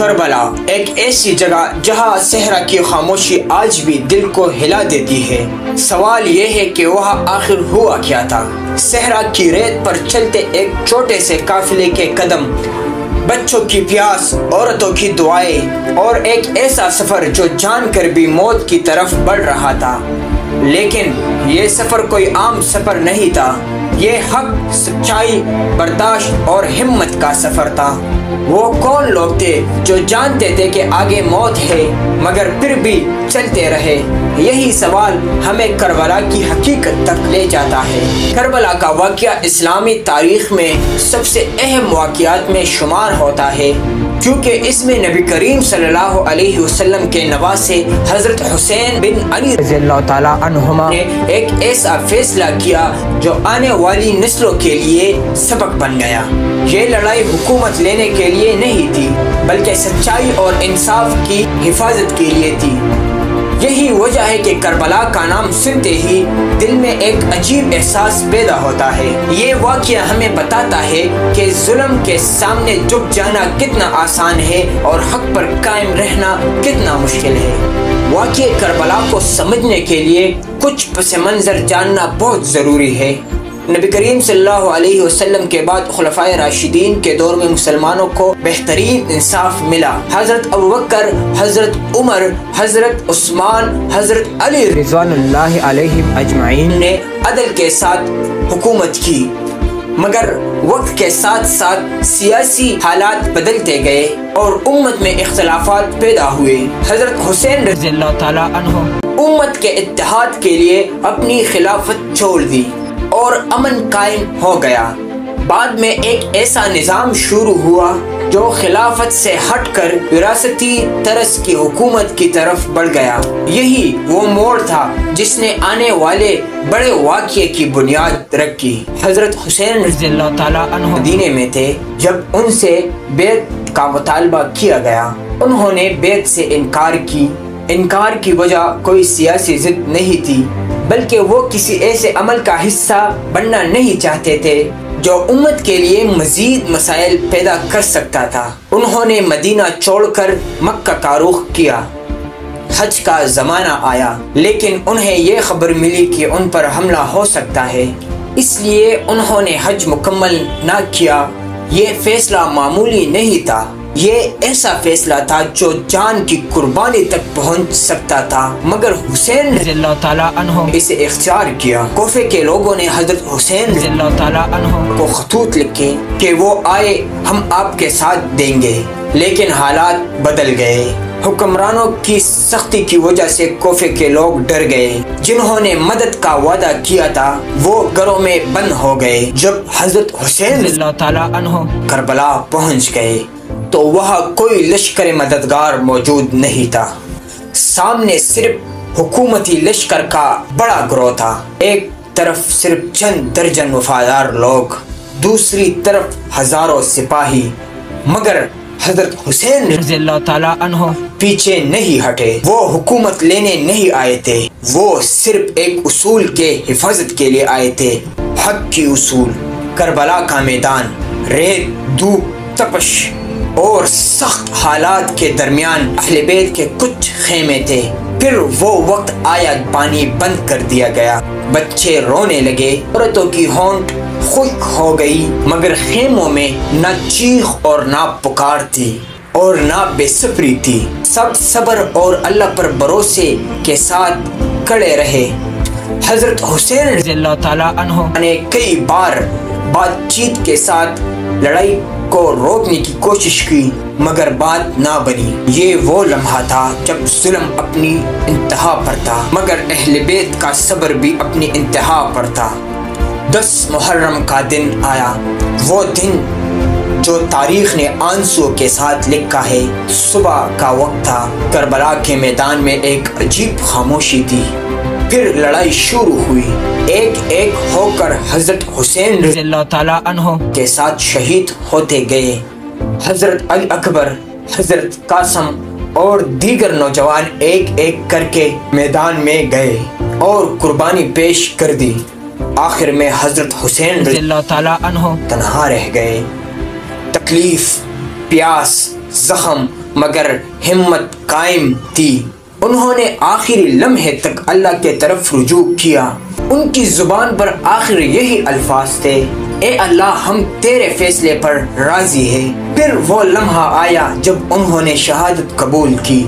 کربلا ایک ایسی جگہ جہاں صحرا کی خاموشی آج بھی دل کو ہلا دیتی ہے۔ سوال یہ ہے کہ وہاں آخر ہوا کیا تھا؟ صحرا کی ریت پر چلتے ایک چھوٹے سے قافلے کے قدم، بچوں کی پیاس، عورتوں کی دعائیں، اور ایک ایسا سفر جو جان کر بھی موت کی طرف بڑھ رہا تھا۔ لیکن یہ سفر کوئی عام سفر نہیں تھا، یہ حق، سچائی، برداشت اور ہمت کا سفر تھا۔ وہ کون لوگ تھے جو جانتے تھے کہ آگے موت ہے مگر پھر بھی چلتے رہے؟ یہی سوال ہمیں کربلا کی حقیقت تک لے جاتا ہے۔ کربلا کا واقعہ اسلامی تاریخ میں سب سے اہم واقعات میں شمار ہوتا ہے، کیونکہ اس میں نبی کریم صلی اللہ علیہ وسلم کے نواسے حضرت حسین بن علی رضی اللہ تعالیٰ عنہما نے ایک ایسا فیصلہ کیا جو آنے والی نسلوں کے لیے سبق بن گیا۔ یہ لڑائی حکومت لینے کے لیے نہیں تھی، بلکہ سچائی اور انصاف کی حفاظت کے لیے تھی۔ یہی وجہ ہے کہ کربلا کا نام سنتے ہی دل میں ایک عجیب احساس پیدا ہوتا ہے۔ یہ واقعہ ہمیں بتاتا ہے کہ ظلم کے سامنے جھک جانا کتنا آسان ہے اور حق پر قائم رہنا کتنا مشکل ہے۔ واقعہ کربلا کو سمجھنے کے لیے کچھ پس منظر جاننا بہت ضروری ہے۔ نبی کریم صلی اللہ علیہ وسلم کے بعد خلفائے راشدین کے دور میں مسلمانوں کو بہترین انصاف ملا۔ حضرت ابوبکر، حضرت عمر، حضرت عثمان، حضرت علی رضوان اللہ علیہم اجمعین نے عدل کے ساتھ حکومت کی، مگر وقت کے ساتھ ساتھ سیاسی حالات بدلتے گئے اور امت میں اختلافات پیدا ہوئے۔ حضرت حسین رضی اللہ تعالیٰ عنہ امت کے اتحاد کے لیے اپنی خلافت چھوڑ دی اور امن قائم ہو گیا۔ بعد میں ایک ایسا نظام شروع ہوا جو خلافت سے ہٹ کر وراثتی طرز کی حکومت کی طرف بڑھ گیا۔ یہی وہ موڑ تھا جس نے آنے والے بڑے واقعے کی بنیاد رکھی۔ حضرت حسین رضی اللہ تعالیٰ عنہ مدینے میں تھے جب ان سے بیعت کا مطالبہ کیا گیا۔ انہوں نے بیعت سے انکار کی وجہ کوئی سیاسی ضد نہیں تھی، بلکہ وہ کسی ایسے عمل کا حصہ بننا نہیں چاہتے تھے جو امت کے لیے مزید مسائل پیدا کر سکتا تھا۔ انہوں نے مدینہ چھوڑ کر مکہ کا رخ کیا۔ حج کا زمانہ آیا، لیکن انہیں یہ خبر ملی کہ ان پر حملہ ہو سکتا ہے، اس لیے انہوں نے حج مکمل نہ کیا۔ یہ فیصلہ معمولی نہیں تھا، یہ ایسا فیصلہ تھا جو جان کی قربانی تک پہنچ سکتا تھا، مگر حسین رضی اللہ تعالیٰ عنہ اسے اختیار کیا۔ کوفے کے لوگوں نے حضرت حسین رضی اللہ تعالیٰ عنہ کو خطوط لکھے کہ وہ آئے، ہم آپ کے ساتھ دیں گے، لیکن حالات بدل گئے۔ حکمرانوں کی سختی کی وجہ سے کوفے کے لوگ ڈر گئے۔ جنہوں نے مدد کا وعدہ کیا تھا وہ گھروں میں بند ہو گئے۔ جب حضرت حسین رضی اللہ تعالیٰ عنہ کربلا پہنچ گئے تو وہاں کوئی لشکر مددگار موجود نہیں تھا۔ سامنے صرف حکومتی لشکر کا بڑا گروہ تھا۔ ایک طرف صرف چند درجن وفادار لوگ، دوسری طرف ہزاروں سپاہی، مگر حضرت حسین رضی اللہ تعالیٰ عنہ پیچھے نہیں ہٹے۔ وہ حکومت لینے نہیں آئے تھے، وہ صرف ایک اصول کے حفاظت کے لیے آئے تھے، حق کی اصول۔ کربلا کا میدان ریت، دھوپ، تپش اور سخت حالات کے درمیان اہل بیت کے کچھ خیمے تھے۔ پھر وہ وقت آیا، پانی بند کر دیا گیا، بچے رونے لگے، عورتوں کی ہونٹ خشک ہو گئی، مگر خیموں میں نہ چیخ اور نہ پکار تھی اور نہ بے صبری تھی۔ سب صبر اور اللہ پر بھروسے کے ساتھ کھڑے رہے۔ حضرت حسین رضی اللہ تعالیٰ عنہ نے کئی بار بات چیت کے ساتھ لڑائی کو روکنے کی کوشش کی، مگر بات نہ بنی۔ یہ وہ لمحہ تھا جب ظلم اپنی انتہا پر تھا، مگر اہل بیت کا صبر بھی اپنی انتہا پر تھا۔ 10 محرم کا دن آیا، وہ دن جو تاریخ نے آنسو کے ساتھ لکھا ہے۔ صبح کا وقت تھا، کربلا کے میدان میں ایک عجیب خاموشی تھی۔ پھر لڑائی شروع ہوئی، ایک ایک ہو کر حضرت حسین رضی اللہ تعالیٰ عنہ کے ساتھ شہید ہوتے گئے۔ حضرت علی اکبر، حضرت قاسم اور دیگر نوجوان ایک ایک کر کے میدان میں گئے اور قربانی پیش کر دی۔ آخر میں حضرت حسین رضی اللہ تعالیٰ عنہ تنہا رہ گئے۔ تکلیف، پیاس، زخم مگر ہمت قائم تھی۔ انہوں نے آخری لمحے تک اللہ کے طرف رجوع کیا۔ ان کی زبان پر آخر یہی الفاظ تھے، اے اللہ ہم تیرے فیصلے پر راضی ہیں۔ پھر وہ لمحہ آیا جب انہوں نے شہادت قبول کی۔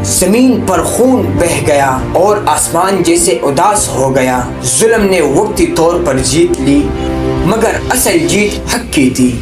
زمین پر خون بہہ گیا اور آسمان جیسے اداس ہو گیا۔ ظلم نے وقتی طور پر جیت لی مگر اصل جیت حق کی تھی۔